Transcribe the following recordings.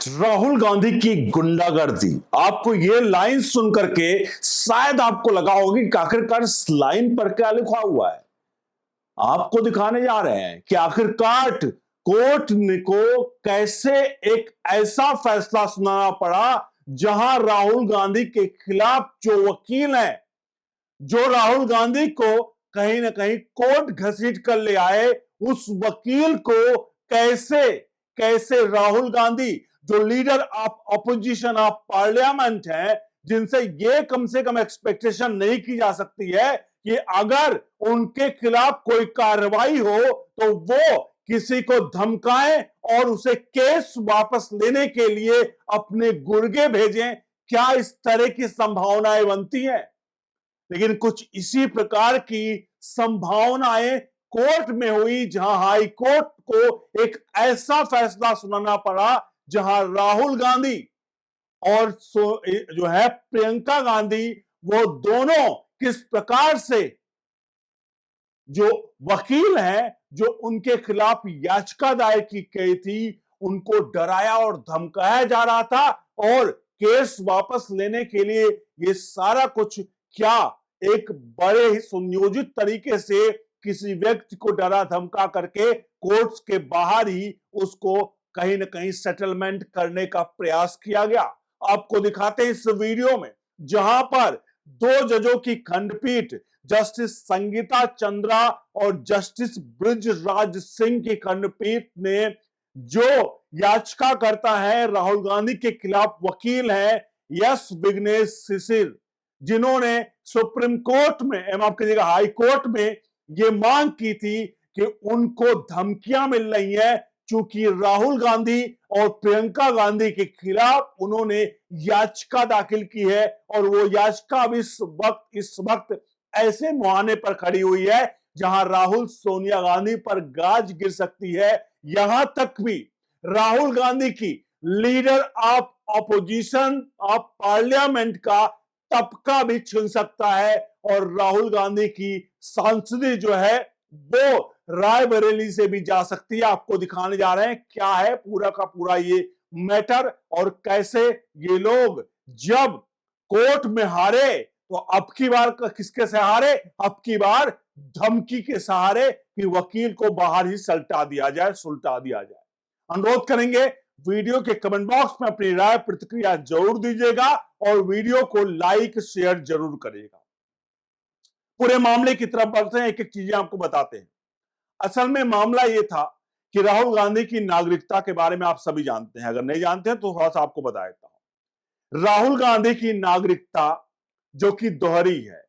राहुल गांधी की गुंडागर्दी। आपको ये लाइन सुन करके शायद आपको लगा होगा कि आखिरकार इस लाइन पर क्या लिखा हुआ है। आपको दिखाने जा रहे हैं कि आखिरकार कोर्ट को कैसे एक ऐसा फैसला सुनाना पड़ा जहां राहुल गांधी के खिलाफ जो वकील हैं, जो राहुल गांधी को कहीं ना कहीं कोर्ट घसीट कर ले आए, उस वकील को कैसे कैसे राहुल गांधी जो leader of opposition of parliament है, जिनसे ये कम से कम एक्सपेक्टेशन नहीं की जा सकती है कि अगर उनके खिलाफ कोई कार्रवाई हो तो वो किसी को धमकाएं और उसे केस वापस लेने के लिए अपने गुर्गे भेजें। क्या इस तरह की संभावनाएं बनती हैं? लेकिन कुछ इसी प्रकार की संभावनाएं कोर्ट में हुई, जहां हाई कोर्ट को एक ऐसा फैसला सुनाना पड़ा जहां राहुल गांधी और जो है प्रियंका गांधी, वो दोनों किस प्रकार से जो वकील हैं, जो उनके खिलाफ याचिका दायर की गई थी, उनको डराया और धमकाया जा रहा था और केस वापस लेने के लिए ये सारा कुछ क्या एक बड़े ही सुनियोजित तरीके से किसी व्यक्ति को डरा धमका करके कोर्ट्स के बाहर ही उसको कहीं ना कहीं सेटलमेंट करने का प्रयास किया गया। आपको दिखाते हैं इस वीडियो में, जहां पर दो जजों की खंडपीठ, जस्टिस संगीता चंद्रा और जस्टिस ब्रिजराज सिंह की खंडपीठ ने जो याचिका करता है राहुल गांधी के खिलाफ वकील है यस विघ्नेश शिशिर, जिन्होंने सुप्रीम कोर्ट में, माफ कीजिएगा हाई कोर्ट में ये मांग की थी कि उनको धमकियां मिल रही है क्योंकि राहुल गांधी और प्रियंका गांधी के खिलाफ उन्होंने याचिका दाखिल की है और वो याचिका अब इस वक्त ऐसे मुहाने पर खड़ी हुई है जहां राहुल सोनिया गांधी पर गाज गिर सकती है। यहां तक भी राहुल गांधी की leader of opposition of parliament का तबका भी छिन सकता है और राहुल गांधी की सांसदी जो है वो रायबरेली से भी जा सकती है। आपको दिखाने जा रहे हैं क्या है पूरा का पूरा ये मैटर और कैसे ये लोग जब कोर्ट में हारे तो अब की बार किसके सहारे, अब की बार धमकी के सहारे कि वकील को बाहर ही सुलटा दिया जाए। अनुरोध करेंगे वीडियो के कमेंट बॉक्स में अपनी राय प्रतिक्रिया जरूर दीजिएगा और वीडियो को लाइक शेयर जरूर करिएगा। पूरे मामले की तरफ बढ़ते हैं, एक एक चीजें आपको बताते हैं। असल में मामला यह था कि राहुल गांधी की नागरिकता के बारे में आप सभी जानते हैं, अगर नहीं जानते हैं तो थोड़ा सा आपको बता देता हूं। राहुल गांधी की नागरिकता जो कि दोहरी है,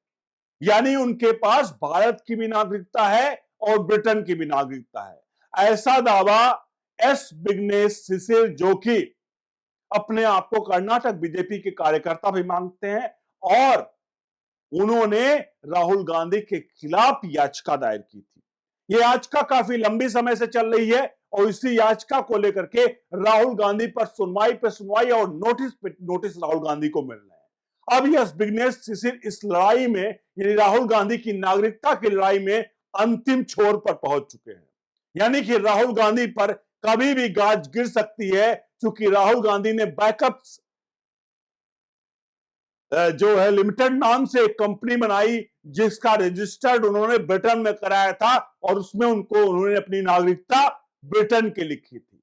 यानी उनके पास भारत की भी नागरिकता है और ब्रिटेन की भी नागरिकता है। ऐसा दावा एस विघ्नेश शिशिर, जो कि अपने आप को कर्नाटक बीजेपी के कार्यकर्ता भी मानते हैं, और उन्होंने राहुल गांधी के खिलाफ याचिका दायर की थी। यह याचिका काफी लंबी समय से चल रही है और इसी याचिका को लेकर के राहुल गांधी पर सुनवाई पे सुनवाई और नोटिस पे नोटिस राहुल गांधी को मिल रहे हैं। अब यह विघ्नेश शिशिर इस लड़ाई में, यानी राहुल गांधी की नागरिकता की लड़ाई में अंतिम छोर पर पहुंच चुके हैं। यानी कि राहुल गांधी पर कभी भी गाज गिर सकती है, क्योंकि राहुल गांधी ने बैकअप जो है लिमिटेड नाम से एक कंपनी बनाई जिसका रजिस्टर्ड उन्होंने ब्रिटेन में कराया था और उसमें उन्होंने अपनी नागरिकता ब्रिटेन की लिखी थी।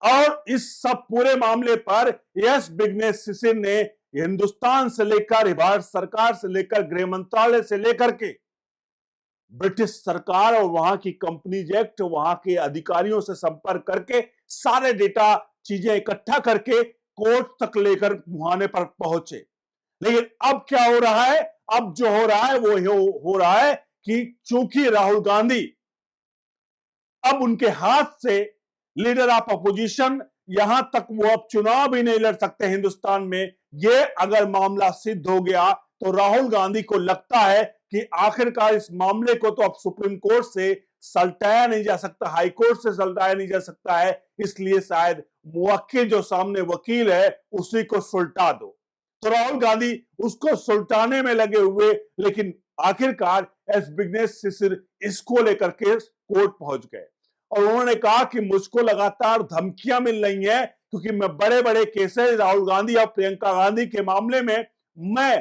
और इस सब पूरे मामले पर यस विघ्नेश शिशिर ने हिंदुस्तान से लेकर, भारत सरकार से लेकर, गृह मंत्रालय से लेकर के ब्रिटिश सरकार और वहां की कंपनीज एक्ट, वहां के अधिकारियों से संपर्क करके सारे डेटा चीजें इकट्ठा करके कोर्ट तक लेकर मुहाने पर पहुंचे। लेकिन अब क्या हो रहा है? अब जो हो रहा है वो हो रहा है कि चूंकि राहुल गांधी अब उनके हाथ से लीडर ऑफ अपोजिशन, यहां तक वो अब चुनाव भी नहीं लड़ सकते हिंदुस्तान में। ये अगर मामला सिद्ध हो गया तो राहुल गांधी को लगता है कि आखिरकार इस मामले को तो अब सुप्रीम कोर्ट से सलटाया नहीं जा सकता, हाई कोर्ट से सलटाया नहीं जा सकता है, इसलिए शायद मुवक्किल जो सामने वकील है उसी को सुलटा दो। तो राहुल गांधी उसको सुलटाने में लगे हुए, लेकिन आखिरकार एस विघ्नेश शिशिर इसको लेकर के कोर्ट पहुंच गए और उन्होंने कहा कि मुझको लगातार धमकियां मिल रही हैं क्योंकि मैं बड़े बड़े केसेस राहुल गांधी और प्रियंका गांधी के मामले में मैं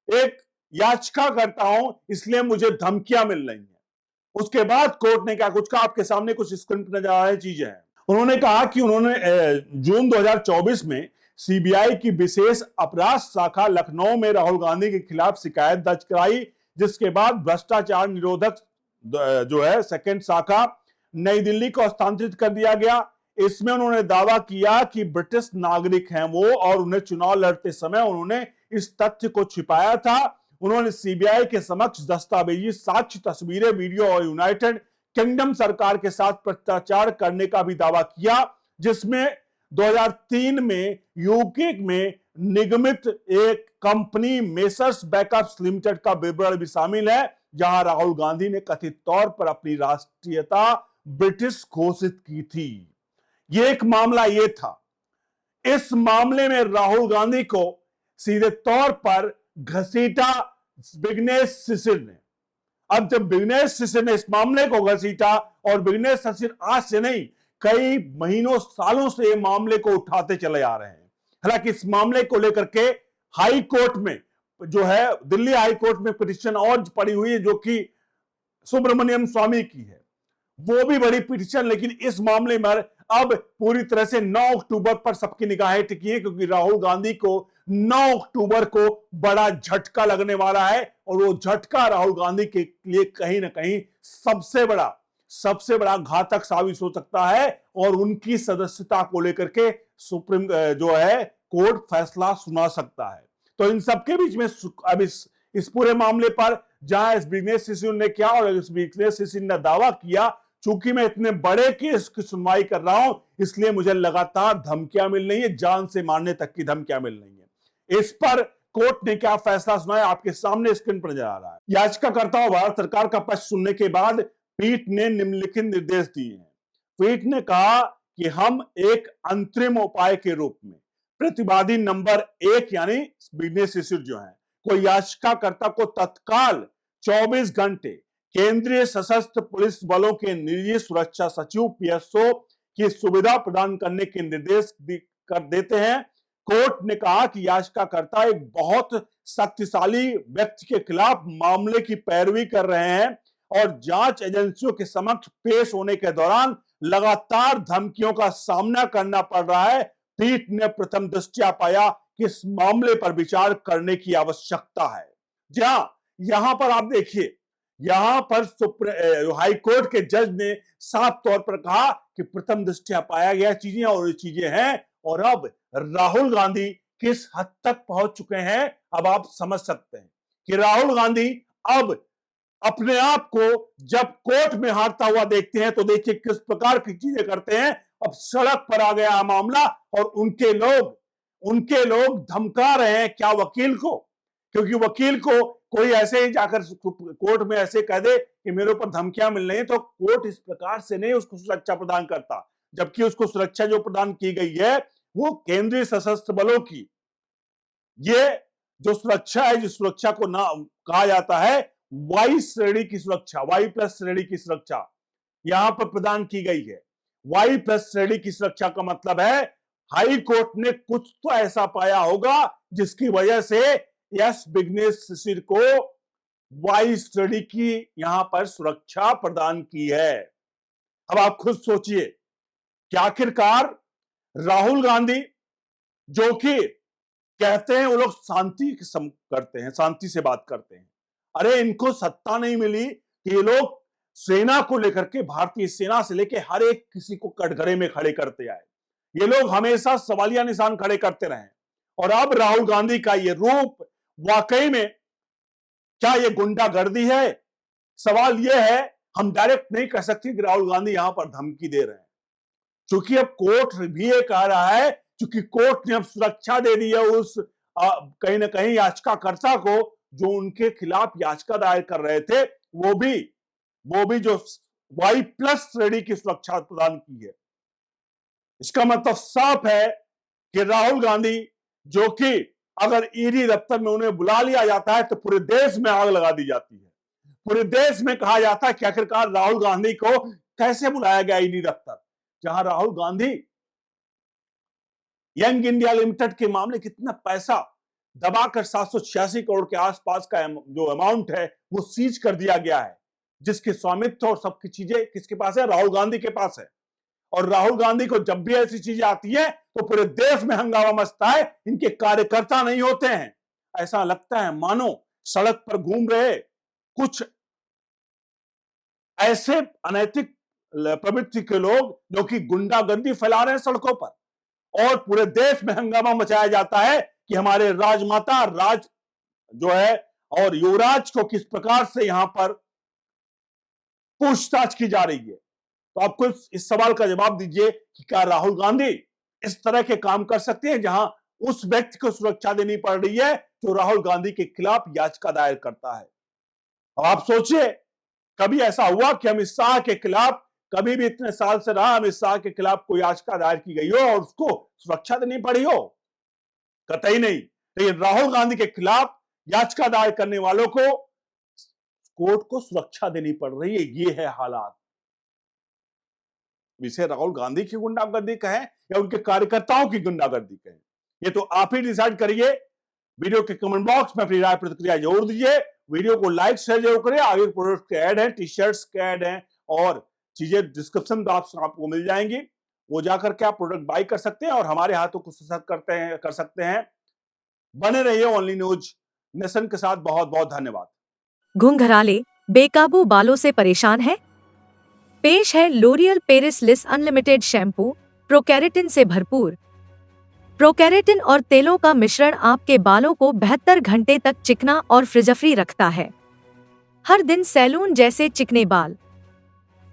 एक याचिका करता हूं, इसलिए मुझे धमकियां मिल रही हैं। उसके बाद कोर्ट ने क्या कुछ कहा, आपके सामने कुछ स्क्रीन पर नजर आ रही चीजें हैं। उन्होंने कहा कि उन्होंने जून 2024 में सीबीआई की विशेष अपराध शाखा लखनऊ में राहुल गांधी के खिलाफ शिकायत दर्ज कराई, जिसके बाद भ्रष्टाचार निरोधक जो है सेकंड शाखा नई दिल्ली को हस्तांतरित कर दिया गया। इसमें उन्होंने दावा किया कि ब्रिटिश नागरिक हैं वो, और उन्हें चुनाव लड़ते समय उन्होंने इस तथ्य को छिपाया था। उन्होंने सीबीआई के समक्ष दस्तावेजी साक्ष्य, तस्वीरें, वीडियो और यूनाइटेड किंगडम सरकार के साथ भ्रष्टाचार करने का भी दावा किया, जिसमें 2003 में यूके में निगमित एक कंपनी मेसर्स बैकअप्स लिमिटेड का विवरण भी शामिल है, जहां राहुल गांधी ने कथित तौर पर अपनी राष्ट्रीयता ब्रिटिश घोषित की थी। यह एक मामला यह था। इस मामले में राहुल गांधी को सीधे तौर पर घसीटा विघ्नेश शिशिर ने। अब जब विघ्नेश शिशिर ने इस मामले को घसीटा, और विघ्नेश शिशिर आज से नहीं कई महीनों सालों से ये मामले को उठाते चले आ रहे हैं। हालांकि इस मामले को लेकर के हाई कोर्ट में जो है, दिल्ली हाई कोर्ट में पिटीशन और पड़ी हुई है, जो कि सुब्रमण्यम स्वामी की है, वो भी बड़ी पिटीशन। लेकिन इस मामले में अब पूरी तरह से 9 अक्टूबर पर सबकी निगाहें टिकी है, क्योंकि राहुल गांधी को 9 अक्टूबर को बड़ा झटका लगने वाला है, और वो झटका राहुल गांधी के लिए कहीं ना कहीं सबसे बड़ा घातक साबित हो सकता है, और उनकी सदस्यता को लेकर के सुप्रीम जो है कोर्ट फैसला सुना सकता है। तो इन सबके बीच में अब इस पूरे मामले पर जहां इस विघ्नेश शिशिर ने किया, और इस विघ्नेश शिशिर ने दावा किया, चूंकि मैं इतने बड़े केस की सुनवाई कर रहा हूं, इसलिए मुझे लगातार धमकियां मिल रही है, जान से मारने तक की धमकियां मिल रही है। इस पर कोर्ट ने क्या फैसला सुनाया, आपके सामने स्क्रीन पर नजर आ रहा है। याचिकाकर्ताओं भारत सरकार का पक्ष सुनने के बाद पीठ ने निम्नलिखित निर्देश दिए हैं। पीठ ने कहा कि हम एक अंतरिम उपाय के रूप में प्रतिवादी नंबर 1 यानी विघ्नेश शिशिर जो है, कोई याचिकाकर्ता को तत्काल 24 घंटे केंद्रीय सशस्त्र पुलिस बलों के निजी सुरक्षा सचिव पीएसओ की सुविधा प्रदान करने के निर्देश कर देते हैं। कोर्ट ने कहा कि याचिकाकर्ता एक बहुत शक्तिशाली व्यक्ति के खिलाफ मामले की पैरवी कर रहे हैं, और जांच एजेंसियों के समक्ष पेश होने के दौरान लगातार धमकियों का सामना करना पड़ रहा है। पीठ ने प्रथम दृष्टया पाया कि इस मामले पर विचार करने की आवश्यकता है। जहां यहां पर आप देखिए, यहां पर हाई कोर्ट के जज ने साफ तौर पर कहा कि प्रथम दृष्टया पाया गया चीजें, और ये चीजें हैं, और अब राहुल गांधी किस हद तक पहुंच चुके हैं, अब आप समझ सकते हैं कि राहुल गांधी अब अपने आप को जब कोर्ट में हारता हुआ देखते हैं, तो देखिए किस प्रकार की चीजें करते हैं। अब सड़क पर आ गया मामला, और उनके लोग धमका रहे हैं क्या वकील को, क्योंकि वकील को कोई ऐसे ही जाकर कोर्ट में ऐसे कह दे कि मेरे ऊपर धमकियां मिल रही हैं, तो कोर्ट इस प्रकार से नहीं उसको सुरक्षा प्रदान करता। जबकि उसको सुरक्षा जो प्रदान की गई है वो केंद्रीय सशस्त्र बलों की, ये जो सुरक्षा है, जिस सुरक्षा को ना कहा जाता है वाई श्रेणी की सुरक्षा, वाई प्लस श्रेणी की सुरक्षा यहां पर प्रदान की गई है। वाई प्लस श्रेणी की सुरक्षा का मतलब है हाई कोर्ट ने कुछ तो ऐसा पाया होगा जिसकी वजह से यस विघ्नेश शिशिर को वाई श्रेणी की यहां पर सुरक्षा प्रदान की है। अब आप खुद सोचिए कि आखिरकार राहुल गांधी जो कि कहते हैं वो लोग शांति करते हैं, शांति से बात करते हैं, अरे इनको सत्ता नहीं मिली कि ये लोग सेना को लेकर के, भारतीय सेना से लेकर हर एक किसी को कटघरे में खड़े करते आए। ये लोग हमेशा सवालिया निशान खड़े करते रहे, और अब राहुल गांधी का ये रूप वाकई में क्या ये गुंडागर्दी है? सवाल ये है, हम डायरेक्ट नहीं कह सकते कि राहुल गांधी यहां पर धमकी दे रहे हैं, क्योंकि अब कोर्ट भी ये कह रहा है, क्योंकि कोर्ट ने अब सुरक्षा दे दी है उस कहीं ना कहीं याचिकाकर्ता को जो उनके खिलाफ याचिका दायर कर रहे थे, वो भी जो वाई प्लस श्रेणी की सुरक्षा प्रदान की है। इसका मतलब साफ है कि राहुल गांधी, जो कि अगर ईडी दफ्तर में उन्हें बुला लिया जाता है तो पूरे देश में आग लगा दी जाती है, पूरे देश में कहा जाता है कि आखिरकार राहुल गांधी को कैसे बुलाया गया ईडी दफ्तर, जहां Rahul Gandhi young India limited के मामले कितना पैसा दबाकर 786 करोड़ के आसपास का जो अमाउंट है वो सीज कर दिया गया है, जिसके स्वामित्व और सबकी चीजें किसके पास है? राहुल गांधी के पास है। और राहुल गांधी को जब भी ऐसी चीजें आती है तो पूरे देश में हंगामा मचता है, इनके कार्यकर्ता नहीं होते हैं। ऐसा लगता है मानो सड़क पर घूम रहे कुछ ऐसे अनैतिक प्रवृत्ति के लोग जो कि गुंडागर्दी फैला रहे हैं सड़कों पर, और पूरे देश में हंगामा मचाया जाता है कि हमारे राजमाता राज जो है और युवराज को किस प्रकार से यहां पर पूछताछ की जा रही है। तो आपको इस सवाल का जवाब दीजिए कि क्या राहुल गांधी इस तरह के काम कर सकते हैं जहां उस व्यक्ति को सुरक्षा देनी पड़ रही है जो राहुल गांधी के खिलाफ याचिका दायर करता है? अब आप सोचिए, कभी ऐसा हुआ कि अमित शाह के खिलाफ, कभी भी इतने साल से रहा, अमित शाह के खिलाफ कोई याचिका दायर की गई हो और उसको सुरक्षा देनी पड़ी हो? कतई नहीं। लेकिन राहुल गांधी के खिलाफ याचिका दायर करने वालों को कोर्ट को सुरक्षा देनी पड़ रही है। ये है हालात। इसे राहुल गांधी की गुंडागर्दी कहें या उनके कार्यकर्ताओं की गुंडागर्दी कहें, ये तो आप ही डिसाइड करिए। वीडियो के कमेंट बॉक्स में अपनी राय प्रतिक्रिया जरूर दीजिए। वीडियो को लाइक शेयर जरूर करें। आगे प्रोडक्ट के ऐड है, टी शर्ट्स के ऐड है और चीजें डिस्क्रिप्शन में आपको मिल जाएंगी, वो जाकर के आप प्रोडक्ट बाई कर सकते हैं और हमारे हाथों को सशक्त कर सकते हैं। बने रहिए ओनली न्यूज नेशन के साथ। बहुत बहुत धन्यवाद। घुंघराले बेकाबू बालों से परेशान है? पेश है लोरियल पेरिस लिस अनलिमिटेड शैम्पू, प्रोकैरेटिन से भरपूर। प्रोकैरेटिन और तेलों का मिश्रण आपके बालों को 72 घंटे तक चिकना और फ्रिज-फ्री रखता है। हर दिन सैलून जैसे चिकने बाल।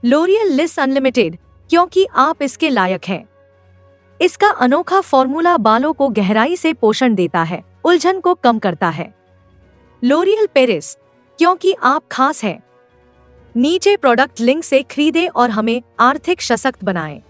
लोरियल लिस अनलिमिटेड, क्योंकि आप इसके लायक हैं। इसका अनोखा फॉर्मूला बालों को गहराई से पोषण देता है, उलझन को कम करता है। लोरियल पेरिस, क्योंकि आप खास हैं। नीचे प्रोडक्ट लिंक से खरीदें और हमें आर्थिक सशक्त बनाएं।